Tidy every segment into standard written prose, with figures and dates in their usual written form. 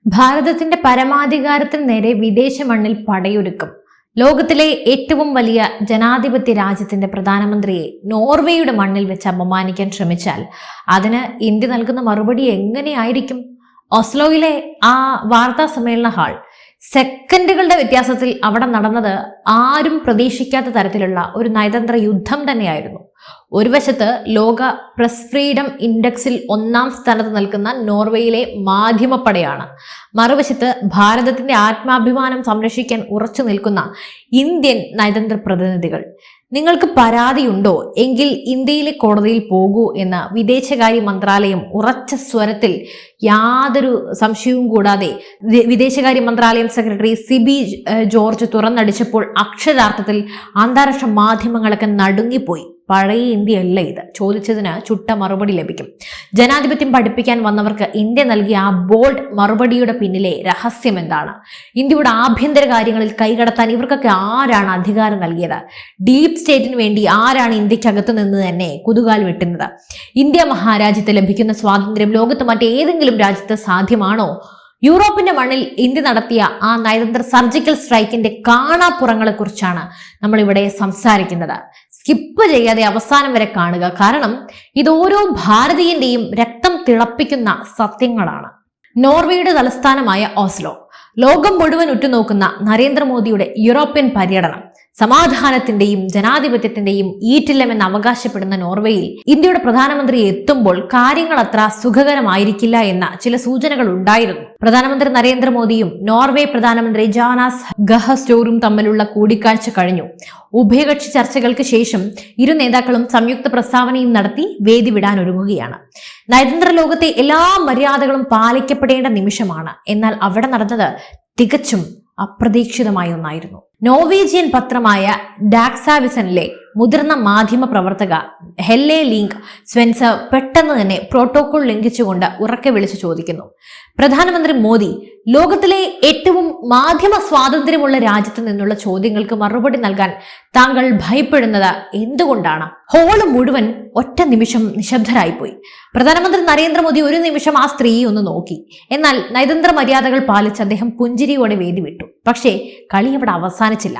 ഭാരതത്തിന്റെ പരമാധികാരത്തിന് നേരെ വിദേശ മണ്ണിൽ പടയൊരുക്കും. ലോകത്തിലെ ഏറ്റവും വലിയ ജനാധിപത്യ രാജ്യത്തിന്റെ പ്രധാനമന്ത്രിയെ നോർവേയുടെ മണ്ണിൽ വെച്ച് അപമാനിക്കാൻ ശ്രമിച്ചാൽ അതിന് ഇന്ത്യ നൽകുന്ന മറുപടി എങ്ങനെയായിരിക്കും? ഓസ്ലോയിലെ ആ വാർത്താ സമ്മേളന ഹാൾ സെക്കൻഡുകളുടെ വ്യത്യാസത്തിൽ അവിടെ നടന്നത് ആരും പ്രതീക്ഷിക്കാത്ത തരത്തിലുള്ള ഒരു നയതന്ത്ര യുദ്ധം തന്നെയായിരുന്നു. ഒരു വശത്ത് ലോക പ്രസ് ഫ്രീഡം ഇൻഡെക്സിൽ 1-ാം സ്ഥാനത്ത് നിൽക്കുന്ന നോർവേയിലെ മാധ്യമപ്പടയാണ്. മറുവശത്ത് ഭാരതത്തിന്റെ ആത്മാഭിമാനം സംരക്ഷിക്കാൻ ഉറച്ചു നിൽക്കുന്ന ഇന്ത്യൻ നയതന്ത്ര പ്രതിനിധികൾ. നിങ്ങൾക്ക് പരാതിയുണ്ടോ എങ്കിൽ ഇന്ത്യയിലെ കോടതിയിൽ പോകൂ എന്ന് വിദേശകാര്യ മന്ത്രാലയം ഉറച്ച സ്വരത്തിൽ യാതൊരു സംശയവും കൂടാതെ വിദേശകാര്യ മന്ത്രാലയം സെക്രട്ടറി സിബി ജോർജ് തുറന്നടിച്ചപ്പോൾ അക്ഷരാർത്ഥത്തിൽ അന്താരാഷ്ട്ര മാധ്യമങ്ങളൊക്കെ നടുങ്ങിപ്പോയി. പഴയ ഇന്ത്യയല്ല ഇത്. ചോദിച്ചതിന് ചുട്ട മറുപടി ലഭിക്കും. ജനാധിപത്യം പഠിപ്പിക്കാൻ വന്നവർക്ക് ഇന്ത്യ നൽകിയ ആ ബോൾഡ് മറുപടിയുടെ പിന്നിലെ രഹസ്യം എന്താണ്? ഇന്ത്യയുടെ ആഭ്യന്തര കാര്യങ്ങളിൽ കൈകടത്താൻ ഇവർക്കൊക്കെ ആരാണ് അധികാരം നൽകിയത്? ഡീപ് സ്റ്റേറ്റിന് വേണ്ടി ആരാണ് ഇന്ത്യക്കകത്ത് നിന്ന് തന്നെ കുതുകാൽ വെട്ടുന്നത്? ഇന്ത്യ മഹാരാജ്യത്ത് ലഭിക്കുന്ന സ്വാതന്ത്ര്യം ലോകത്ത് മറ്റേതെങ്കിലും രാജ്യത്ത് സാധ്യമാണോ? യൂറോപ്പിന്റെ മണ്ണിൽ ഇന്ത്യ നടത്തിയ ആ നയതന്ത്ര സർജിക്കൽ സ്ട്രൈക്കിന്റെ കാണാപ്പുറങ്ങളെ കുറിച്ചാണ് നമ്മൾ ഇവിടെ സംസാരിക്കുന്നത്. സ്കിപ്പ് ചെയ്യാതെ അവസാനം വരെ കാണുക. കാരണം ഇത് ഓരോ ഭാരതീയന്റെയും രക്തം തിളപ്പിക്കുന്ന സത്യങ്ങളാണ്. നോർവേയുടെ തലസ്ഥാനമായ ഓസ്ലോ, ലോകം മുഴുവൻ ഉറ്റുനോക്കുന്ന നരേന്ദ്രമോദിയുടെ യൂറോപ്യൻ പര്യടനം, സമാധാനത്തിന്റെയും ജനാധിപത്യത്തിന്റെയും ഈറ്റില്ലമെന്ന് അവകാശപ്പെടുന്ന നോർവേയിൽ ഇന്ത്യയുടെ പ്രധാനമന്ത്രി എത്തുമ്പോൾ കാര്യങ്ങൾ അത്ര സുഖകരമായിരിക്കില്ല എന്ന ചില സൂചനകൾ ഉണ്ടായിരുന്നു. പ്രധാനമന്ത്രി നരേന്ദ്രമോദിയും നോർവേ പ്രധാനമന്ത്രി ജോനാസ് ഗഹസ്റ്റോറും തമ്മിലുള്ള കൂടിക്കാഴ്ച കഴിഞ്ഞു. ഉഭയകക്ഷി ചർച്ചകൾക്ക് ശേഷം ഇരു നേതാക്കളും സംയുക്ത പ്രസ്താവനയും നടത്തി വേദി വിടാൻ ഒരുങ്ങുകയാണ്. നയതന്ത്ര ലോകത്തെ എല്ലാ മര്യാദകളും പാലിക്കപ്പെടേണ്ട നിമിഷമാണ്. എന്നാൽ അവിടെ നടന്നത് തികച്ചും അപ്രതീക്ഷിതമായ ഒന്നായിരുന്നു. നോർവീജിയൻ പത്രമായ ഡാക്സാവിസനിലെ മുതിർന്ന മാധ്യമ പ്രവർത്തക ഹെല്ലെ ലിങ്ക് സ്വെൻസർ പെട്ടെന്ന് തന്നെ പ്രോട്ടോകോൾ ലംഘിച്ചുകൊണ്ട് ഉറക്കെ വിളിച്ചു ചോദിക്കുന്നു, പ്രധാനമന്ത്രി മോദി, ലോകത്തിലെ ഏറ്റവും മാധ്യമ സ്വാതന്ത്ര്യമുള്ള രാജ്യത്ത് നിന്നുള്ള ചോദ്യങ്ങൾക്ക് മറുപടി നൽകാൻ താങ്കൾ ഭയപ്പെടുന്നത് എന്തുകൊണ്ടാണ്? ഹോള് മുഴുവൻ ഒറ്റ നിമിഷം നിശബ്ദരായിപ്പോയി. പ്രധാനമന്ത്രി നരേന്ദ്രമോദി ഒരു നിമിഷം ആ സ്ത്രീയെ ഒന്ന് നോക്കി. എന്നാൽ നയതന്ത്ര മര്യാദകൾ പാലിച്ച് അദ്ദേഹം പുഞ്ചിരിയോടെ വേദി വിട്ടു. പക്ഷേ കളി അവിടെ അവസാനിച്ചില്ല.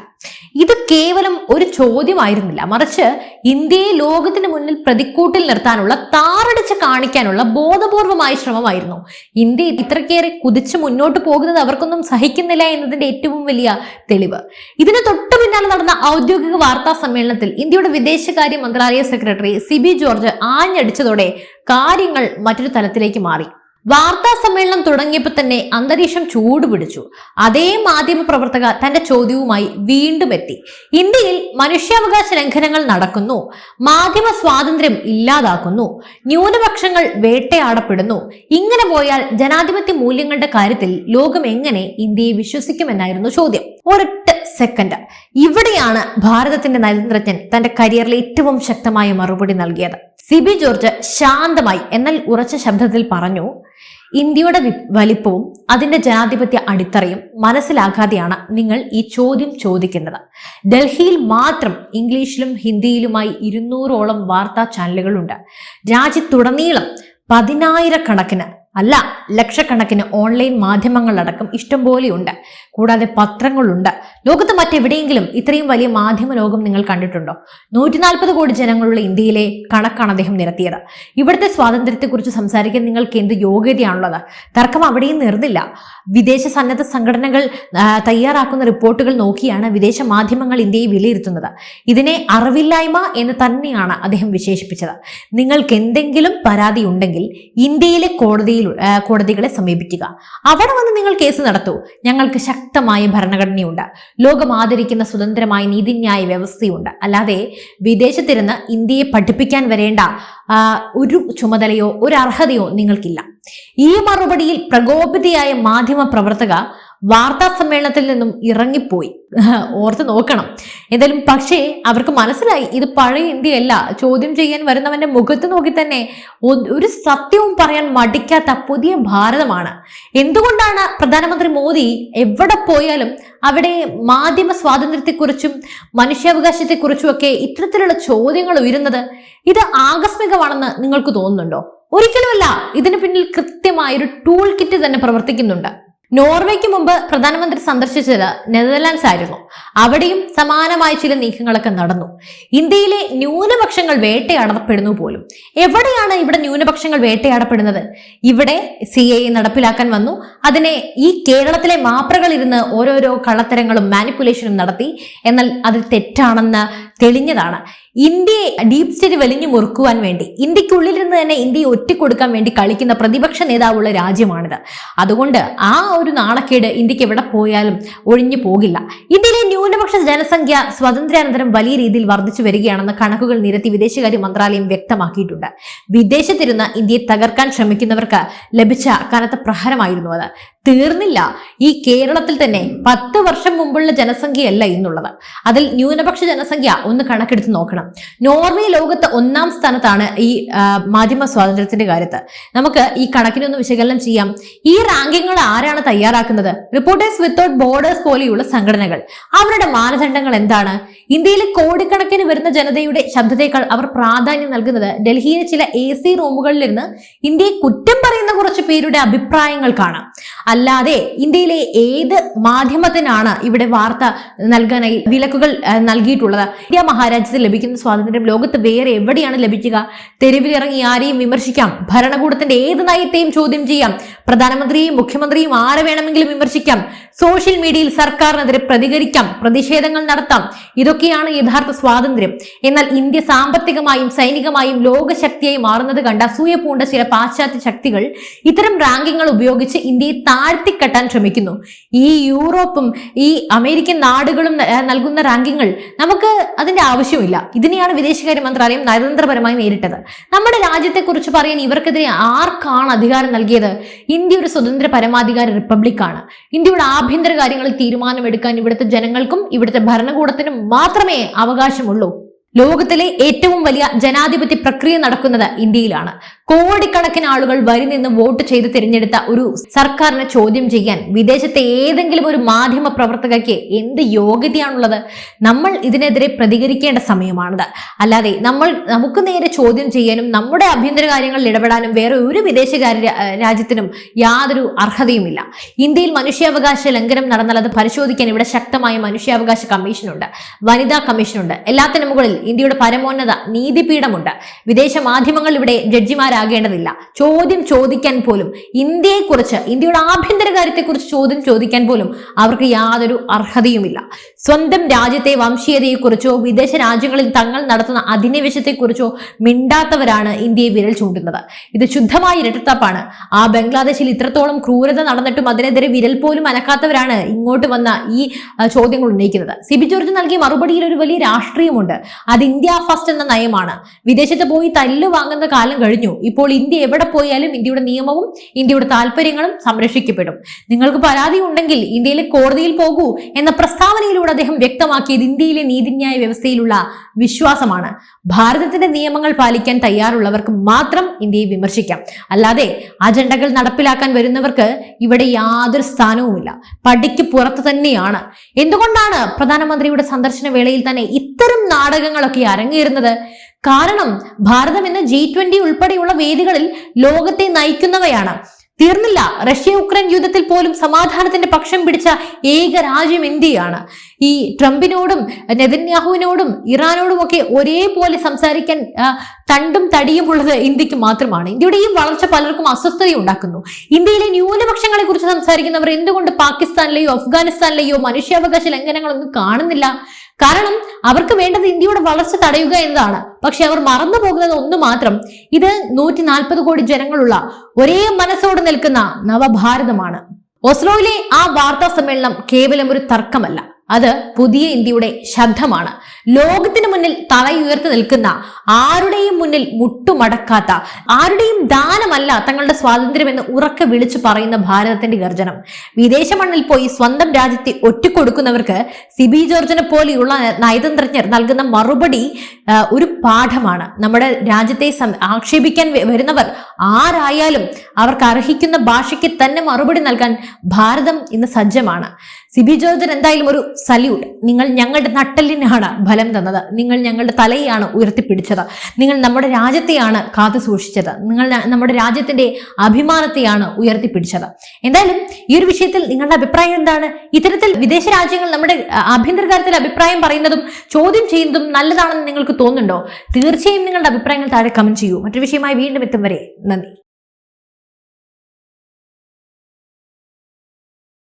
ഇത് കേവലം ഒരു ചോദ്യമായിരുന്നില്ല, മറിച്ച് ഇന്ത്യയെ ലോകത്തിന് മുന്നിൽ പ്രതിക്കൂട്ടിൽ നിർത്താനുള്ള, താറടിച്ച് കാണിക്കാനുള്ള ബോധപൂർവമായ ശ്രമമായിരുന്നു. ഇന്ത്യ ഇത്രക്കേറെ കുതിച്ചു മുന്നോട്ട് പോകുന്നത് അവർക്കൊന്നും സഹിക്കുന്നില്ല എന്നതിന്റെ ഏറ്റവും വലിയ തെളിവ്. ഇതിന് തൊട്ടു പിന്നാലെ നടന്ന ഔദ്യോഗിക വാർത്താ സമ്മേളനത്തിൽ ഇന്ത്യയുടെ വിദേശകാര്യ മന്ത്രാലയ സെക്രട്ടറി സിബി ജോർജ് ആഞ്ഞടിച്ചതോടെ കാര്യങ്ങൾ മറ്റൊരു തലത്തിലേക്ക് മാറി. വാർത്താ സമ്മേളനം തുടങ്ങിയപ്പോൾ തന്നെ അന്തരീക്ഷം ചൂടുപിടിച്ചു. അതേ മാധ്യമ പ്രവർത്തക തന്റെ ചോദ്യവുമായി വീണ്ടും എത്തി. ഇന്ത്യയിൽ മനുഷ്യാവകാശ ലംഘനങ്ങൾ നടക്കുന്നു, മാധ്യമ സ്വാതന്ത്ര്യം ഇല്ലാതാക്കുന്നു, ന്യൂനപക്ഷങ്ങൾ വേട്ടയാടപ്പെടുന്നു. ഇങ്ങനെ പോയാൽ ജനാധിപത്യ മൂല്യങ്ങളുടെ കാര്യത്തിൽ ലോകം എങ്ങനെ ഇന്ത്യയെ വിശ്വസിക്കുമെന്നായിരുന്നു ചോദ്യം. ഒരൊറ്റ സെക്കൻഡ്. ഇവിടെയാണ് ഭാരതത്തിന്റെ നയതന്ത്രജ്ഞൻ തന്റെ കരിയറിലെ ഏറ്റവും ശക്തമായ മറുപടി നൽകിയത്. സിബി ജോർജ് ശാന്തമായി എന്നാൽ ഉറച്ച ശബ്ദത്തിൽ പറഞ്ഞു, ഇന്ത്യയുടെ വലിപ്പവും അതിന്റെ ജനാധിപത്യ അടിത്തറയും മനസ്സിലാക്കാതെയാണ് നിങ്ങൾ ഈ ചോദ്യം ചോദിക്കുന്നത്. ഡൽഹിയിൽ മാത്രം ഇംഗ്ലീഷിലും ഹിന്ദിയിലുമായി 200ഓളം വാർത്താ ചാനലുകളുണ്ട്. രാജ്യത്തുടനീളം 10,000-കണക്കിന് അല്ല ലക്ഷക്കണക്കിന് ഓൺലൈൻ മാധ്യമങ്ങളടക്കം ഇഷ്ടംപോലെയുണ്ട്. കൂടാതെ പത്രങ്ങളുണ്ട്. ലോകത്ത് മറ്റെവിടെയെങ്കിലും ഇത്രയും വലിയ മാധ്യമ ലോകം നിങ്ങൾ കണ്ടിട്ടുണ്ടോ? 140 കോടി ജനങ്ങളുള്ള ഇന്ത്യയിലെ കണക്കാണ് അദ്ദേഹം നിരത്തിയത്. ഇവിടുത്തെ സ്വാതന്ത്ര്യത്തെക്കുറിച്ച് സംസാരിക്കാൻ നിങ്ങൾക്ക് എന്ത് യോഗ്യതയാണുള്ളത്? തർക്കം അവിടെയും നിർന്നില്ല. വിദേശ സന്നദ്ധ സംഘടനകൾ തയ്യാറാക്കുന്ന റിപ്പോർട്ടുകൾ നോക്കിയാണ് വിദേശ മാധ്യമങ്ങൾ ഇന്ത്യയെ വിലയിരുത്തുന്നത്. ഇതിനെ അറിവില്ലായ്മ എന്ന് തന്നെയാണ് അദ്ദേഹം വിശേഷിപ്പിച്ചത്. നിങ്ങൾക്ക് എന്തെങ്കിലും പരാതി ഉണ്ടെങ്കിൽ ഇന്ത്യയിലെ കോടതികളെ സമീപിക്കുക. അവിടെ വന്ന് നിങ്ങൾ കേസ് നടത്തൂ. ഞങ്ങൾക്ക് ശക്തമായ ഭരണഘടനയുണ്ട്. ലോകം ആദരിക്കുന്ന സ്വതന്ത്രമായ നീതിന്യായ വ്യവസ്ഥയുണ്ട്. അല്ലാതെ വിദേശത്തിരുന്ന് ഇന്ത്യയെ പഠിപ്പിക്കാൻ വരേണ്ട ഒരു ചുമതലയോ ഒരു അർഹതയോ നിങ്ങൾക്കില്ല. ഈ മറുപടിയിൽ പ്രകോപിതയായ മാധ്യമ പ്രവർത്തക വാർത്താ സമ്മേളനത്തിൽ നിന്നും ഇറങ്ങിപ്പോയി. ഓർത്ത് നോക്കണം. എന്തായാലും പക്ഷേ അവർക്ക് മനസ്സിലായി ഇത് പഴയ ഇന്ത്യയല്ല. ചോദ്യം ചെയ്യാൻ വരുന്നവന്റെ മുഖത്ത് നോക്കി തന്നെ ഒരു സത്യവും പറയാൻ മടിക്കാത്ത പുതിയ ഭാരതമാണ്. എന്തുകൊണ്ടാണ് പ്രധാനമന്ത്രി മോദി എവിടെ പോയാലും അവിടെ മാധ്യമ സ്വാതന്ത്ര്യത്തെക്കുറിച്ചും മനുഷ്യാവകാശത്തെക്കുറിച്ചും ഒക്കെ ഇത്തരത്തിലുള്ള ചോദ്യങ്ങൾ ഉയരുന്നത്? ഇത് ആകസ്മികമാണെന്ന് നിങ്ങൾക്ക് തോന്നുന്നുണ്ടോ? ഒരിക്കലുമല്ല. ഇതിന് പിന്നിൽ കൃത്യമായൊരു ടൂൾ കിറ്റ് തന്നെ പ്രവർത്തിക്കുന്നുണ്ട്. നോർവേക്ക് മുമ്പ് പ്രധാനമന്ത്രി സന്ദർശിച്ചത് നെതർലാൻഡ്സ് ആയിരുന്നു. അവിടെയും സമാനമായ ചില നീക്കങ്ങളൊക്കെ നടന്നു. ഇന്ത്യയിലെ ന്യൂനപക്ഷങ്ങൾ വേട്ടയാടപ്പെടുന്നു പോലും. എവിടെയാണ് ഇവിടെ ന്യൂനപക്ഷങ്ങൾ വേട്ടയാടപ്പെടുന്നത്? ഇവിടെ CAA നടപ്പിലാക്കാൻ വന്നു. അതിനെ ഈ കേരളത്തിലെ മാപ്രകൾ ഇരുന്ന് ഓരോരോ കള്ളത്തരങ്ങളും മാനിപ്പുലേഷനും നടത്തി. എന്നാൽ അത് തെറ്റാണെന്ന് തെളിഞ്ഞതാണ്. ഇന്ത്യയെ ഡീപ് സ്റ്റേറ്റ് വലിഞ്ഞു മുറുക്കുവാൻ വേണ്ടി, ഇന്ത്യക്കുള്ളിൽ നിന്ന് തന്നെ ഇന്ത്യയെ ഒറ്റിക്കൊടുക്കാൻ വേണ്ടി കളിക്കുന്ന പ്രതിപക്ഷ നേതാവുള്ള രാജ്യമാണിത്. അതുകൊണ്ട് ആ ഒരു നാണക്കേട് ഇന്ത്യക്ക് എവിടെ പോയാലും ഒഴിഞ്ഞു പോകില്ല. ഇന്ത്യയിലെ ന്യൂനപക്ഷ ജനസംഖ്യ സ്വാതന്ത്ര്യാനന്തരം വലിയ രീതിയിൽ വർദ്ധിച്ചു വരികയാണെന്ന് കണക്കുകൾ നിരത്തി വിദേശകാര്യ മന്ത്രാലയം വ്യക്തമാക്കിയിട്ടുണ്ട്. വിദേശത്തിരുന്ന് ഇന്ത്യയെ തകർക്കാൻ ശ്രമിക്കുന്നവർക്ക് ലഭിച്ച കനത്ത പ്രഹരമായിരുന്നു അത്. തീർന്നില്ല. ഈ കേരളത്തിൽ തന്നെ 10 വർഷം മുമ്പുള്ള ജനസംഖ്യയല്ല ഇന്നുള്ളത്. അതിൽ ന്യൂനപക്ഷ ജനസംഖ്യ ഒന്ന് കണക്കെടുത്ത് നോക്കണം. നോർവേ ലോകത്ത് 1-ാം സ്ഥാനത്താണ് ഈ മാധ്യമ സ്വാതന്ത്ര്യത്തിന്റെ കാര്യത്തിൽ. നമുക്ക് ഈ കണക്കിനൊന്ന് വിശകലനം ചെയ്യാം. ഈ റാങ്കിങ്ങുകൾ ആരാണ് തയ്യാറാക്കുന്നത്? റിപ്പോർട്ടേഴ്സ് വിത്തൗട്ട് ബോർഡേഴ്സ് പോലെയുള്ള സംഘടനകൾ. അവരുടെ മാനദണ്ഡങ്ങൾ എന്താണ്? ഇന്ത്യയിലെ കോടിക്കണക്കിന് വരുന്ന ജനതയുടെ ശബ്ദത്തേക്കാൾ അവർ പ്രാധാന്യം നൽകുന്നത് ഡൽഹിയിലെ ചില AC റൂമുകളിലിരുന്ന് ഇന്ത്യയെ കുറ്റം പറയുന്ന കുറച്ച് പേരുടെ അഭിപ്രായങ്ങൾക്കാണ്. അല്ലാതെ ഇന്ത്യയിലെ ഏത് മാധ്യമത്തിനാണ് ഇവിടെ വാർത്ത നൽകാനായി വിലക്കുകൾ നൽകിയിട്ടുള്ളത്? ഇന്ത്യ മഹാരാജ്യത്തിൽ ലഭിക്കുന്ന സ്വാതന്ത്ര്യം ലോകത്ത് വേറെ എവിടെയാണ് ലഭിക്കുക? തെരുവിലിറങ്ങി ആരെയും വിമർശിക്കാം, ഭരണകൂടത്തിന്റെ ഏത് നയത്തെയും ചോദ്യം ചെയ്യാം, പ്രധാനമന്ത്രിയെയും മുഖ്യമന്ത്രിയും ആരെ വേണമെങ്കിലും വിമർശിക്കാം, സോഷ്യൽ മീഡിയയിൽ സർക്കാരിനെതിരെ പ്രതികരിക്കാം, പ്രതിഷേധങ്ങൾ നടത്താം. ഇതൊക്കെയാണ് യഥാർത്ഥ സ്വാതന്ത്ര്യം. എന്നാൽ ഇന്ത്യ സാമ്പത്തികമായും സൈനികമായും ലോകശക്തിയായി മാറുന്നത് കണ്ട അസൂയ പൂണ്ട ചില പാശ്ചാത്യ ശക്തികൾ ഇത്തരം റാങ്കിങ്ങൾ ഉപയോഗിച്ച് ഇന്ത്യയെ താഴ്ത്തിക്കെട്ടാൻ ശ്രമിക്കുന്നു. ഈ യൂറോപ്പും ഈ അമേരിക്കൻ നാടുകളും നൽകുന്ന റാങ്കിങ്ങൾ നമുക്ക് അതിന്റെ ആവശ്യമില്ല. ഇതിനെയാണ് വിദേശകാര്യ മന്ത്രാലയം നയതന്ത്രപരമായി നേരിട്ടത്. നമ്മുടെ രാജ്യത്തെക്കുറിച്ച് പറയാൻ ഇവർക്കെതിരെ ആർക്കാണ് അധികാരം നൽകിയത്? ഇന്ത്യ ഒരു സ്വതന്ത്ര പരമാധികാര റിപ്പബ്ലിക്കാണ്. ഇന്ത്യയുടെ ആഭ്യന്തര കാര്യങ്ങളിൽ തീരുമാനമെടുക്കാൻ ഇവിടുത്തെ ജനങ്ങൾക്കും ഇവിടുത്തെ ഭരണകൂടത്തിനും മാത്രമേ അവകാശമുള്ളൂ. ലോകത്തിലെ ഏറ്റവും വലിയ ജനാധിപത്യ പ്രക്രിയ നടക്കുന്നത് ഇന്ത്യയിലാണ്. കോടിക്കണക്കിന് ആളുകൾ വരി നിന്ന് വോട്ട് ചെയ്ത് തിരഞ്ഞെടുത്ത ഒരു സർക്കാരിനെ ചോദ്യം ചെയ്യാൻ വിദേശത്തെ ഏതെങ്കിലും ഒരു മാധ്യമ പ്രവർത്തകയ്ക്ക് എന്ത് യോഗ്യതയാണുള്ളത്? നമ്മൾ ഇതിനെതിരെ പ്രതികരിക്കേണ്ട സമയമാണിത്. അല്ലാതെ നമുക്ക് നേരെ ചോദ്യം ചെയ്യാനും നമ്മുടെ ആഭ്യന്തര കാര്യങ്ങളിൽ ഇടപെടാനും വേറെ ഒരു വിദേശകാര്യ രാജ്യത്തിനും യാതൊരു അർഹതയുമില്ല. ഇന്ത്യയിൽ മനുഷ്യാവകാശ ലംഘനം നടന്നാൽ അത് പരിശോധിക്കാൻ ഇവിടെ ശക്തമായ മനുഷ്യാവകാശ കമ്മീഷനുണ്ട്, വനിതാ കമ്മീഷനുണ്ട്. എല്ലാത്തിനും മുകളിൽ ഇന്ത്യയുടെ പരമോന്നത നീതിപീഠമുണ്ട്. വിദേശ മാധ്യമങ്ങൾ ഇവിടെ ജഡ്ജിമാരാകേണ്ടതില്ല. ചോദ്യം ചോദിക്കാൻ പോലും ഇന്ത്യയെക്കുറിച്ച്, ഇന്ത്യയുടെ ആഭ്യന്തര കാര്യത്തെക്കുറിച്ച് ചോദ്യം ചോദിക്കാൻ പോലും അവർക്ക് യാതൊരു അർഹതയുമില്ല. സ്വന്തം രാജ്യത്തെ വംശീയതയെക്കുറിച്ചോ വിദേശ രാജ്യങ്ങളിൽ തങ്ങൾ നടത്തുന്ന അധിനിവേശത്തെക്കുറിച്ചോ മിണ്ടാത്തവരാണ് ഇന്ത്യയെ വിരൽ ചൂണ്ടുന്നത്. ഇത് ശുദ്ധമായ ഇരട്ടത്താപ്പാണ്. ആ ബംഗ്ലാദേശിൽ ഇത്രത്തോളം ക്രൂരത നടന്നിട്ടും അതിനെതിരെ വിരൽ പോലും അനക്കാത്തവരാണ് ഇങ്ങോട്ട് വന്ന ഈ ചോദ്യങ്ങൾ ഉന്നയിക്കുന്നത്. സിബി ജോർജ് നൽകിയ മറുപടിയിൽ ഒരു വലിയ രാഷ്ട്രീയമുണ്ട്. അത് ഇന്ത്യ ഫസ്റ്റ് എന്ന നയമാണ്. വിദേശത്ത് പോയി തല്ലു വാങ്ങുന്ന കാലം കഴിഞ്ഞു. ഇപ്പോൾ ഇന്ത്യ എവിടെ പോയാലും ഇന്ത്യയുടെ നിയമവും ഇന്ത്യയുടെ താല്പര്യങ്ങളും സംരക്ഷിക്കപ്പെടും. നിങ്ങൾക്ക് പരാതി ഉണ്ടെങ്കിൽ ഇന്ത്യയിലെ കോടതിയിൽ പോകൂ എന്ന പ്രസ്താവനയിലൂടെ അദ്ദേഹം വ്യക്തമാക്കിയത് ഇന്ത്യയിലെ നീതിന്യായ വ്യവസ്ഥയിലുള്ള വിശ്വാസമാണ്. ഭാരതത്തിന്റെ നിയമങ്ങൾ പാലിക്കാൻ തയ്യാറുള്ളവർക്ക് മാത്രം ഇന്ത്യയെ വിമർശിക്കാം. അല്ലാതെ അജണ്ടകൾ നടപ്പിലാക്കാൻ വരുന്നവർക്ക് ഇവിടെ യാതൊരു സ്ഥാനവുമില്ല. പടിക്ക് പുറത്ത് തന്നെയാണ്. എന്തുകൊണ്ടാണ് പ്രധാനമന്ത്രിയുടെ സന്ദർശന വേളയിൽ തന്നെ ഇത്തരം നാടകങ്ങളൊക്കെ അരങ്ങേറുന്നത്? കാരണം ഭാരതം ഇന്ന് G20 ഉൾപ്പെടെയുള്ള വേദികളിൽ ലോകത്തെ നയിക്കുന്നവയാണ്. തീർന്നില്ല. റഷ്യ യുക്രൈൻ യുദ്ധത്തിൽ പോലും സമാധാനത്തിന്റെ പക്ഷം പിടിച്ച ഏക രാജ്യം ഇന്ത്യയാണ്. ഈ ട്രംപിനോടും നെതന്യാഹുവിനോടും ഇറാനോടും ഒക്കെ ഒരേപോലെ സംസാരിക്കാൻ തണ്ടും തടിയും ഉള്ളത് ഇന്ത്യക്ക് മാത്രമാണ്. ഇന്ത്യയുടെ ഈ വളർച്ച പലർക്കും അസ്വസ്ഥത ഉണ്ടാക്കുന്നു. ഇന്ത്യയിലെ ന്യൂനപക്ഷങ്ങളെ കുറിച്ച് സംസാരിക്കുന്നവർ എന്തുകൊണ്ട് പാകിസ്ഥാനിലെയോ അഫ്ഗാനിസ്ഥാനിലെയോ മനുഷ്യാവകാശ ലംഘനങ്ങളൊന്നും കാണുന്നില്ല? കാരണം അവർക്ക് വേണ്ടത് ഇന്ത്യയുടെ വളർച്ച തടയുക എന്നതാണ്. പക്ഷെ അവർ മറന്നു പോകുന്നത് ഒന്ന് മാത്രം, ഇത് 140 കോടി ജനങ്ങളുള്ള ഒരേ മനസ്സോട് നിൽക്കുന്ന നവഭാരതമാണ്. ഓസ്ലോയിലെ ആ വാർത്താ സമ്മേളനം കേവലം ഒരു തർക്കമല്ല, അത് പുതിയ ഇന്ത്യയുടെ ശബ്ദമാണ്. ലോകത്തിന് മുന്നിൽ തലയുയർത്തി നിൽക്കുന്ന, ആരുടെയും മുന്നിൽ മുട്ടുമടക്കാത്ത, ആരുടെയും ദാനമല്ല തങ്ങളുടെ സ്വാതന്ത്ര്യമെന്ന് ഉറക്കെ വിളിച്ചു പറയുന്ന ഭാരതത്തിന്റെ ഗർജനം. വിദേശ മണ്ണിൽ പോയി സ്വന്തം രാജ്യത്തെ ഒറ്റിക്കൊടുക്കുന്നവർക്ക് സിബി ജോർജിനെ പോലെയുള്ള നയതന്ത്രജ്ഞർ നൽകുന്ന മറുപടി ഒരു പാഠമാണ്. നമ്മുടെ രാജ്യത്തെ ആക്ഷേപിക്കാൻ വരുന്നവർ ആരായാലും അവർക്ക് അർഹിക്കുന്ന ഭാഷയ്ക്ക് തന്നെ മറുപടി നൽകാൻ ഭാരതം ഇന്ന് സജ്ജമാണ്. സിബി ജോർജിന് എന്തായാലും ഒരു സല്യൂട്ട്. നിങ്ങൾ ഞങ്ങളുടെ നട്ടെല്ലിനാണ് ബലം തന്നത്, നിങ്ങൾ ഞങ്ങളുടെ തലയെയാണ് ഉയർത്തിപ്പിടിച്ചത്, നിങ്ങൾ നമ്മുടെ രാജ്യത്തെയാണ് കാത്തു സൂക്ഷിച്ചത്, നിങ്ങൾ നമ്മുടെ രാജ്യത്തിന്റെ അഭിമാനത്തെയാണ് ഉയർത്തിപ്പിടിച്ചത്. എന്തായാലും ഈ ഒരു വിഷയത്തിൽ നിങ്ങളുടെ അഭിപ്രായം എന്താണ്? ഇത്തരത്തിൽ വിദേശ രാജ്യങ്ങൾ നമ്മുടെ ആഭ്യന്തര കാര്യത്തിൽ അഭിപ്രായം പറയുന്നതും ചോദ്യം ചെയ്യുന്നതും നല്ലതാണെന്ന് നിങ്ങൾക്ക് തോന്നുന്നുണ്ടോ? തീർച്ചയായും നിങ്ങളുടെ അഭിപ്രായങ്ങൾ താഴെ കമന്റ് ചെയ്യൂ. മറ്റൊരു വിഷയമായി വീണ്ടും എത്തും വരെ നന്ദി.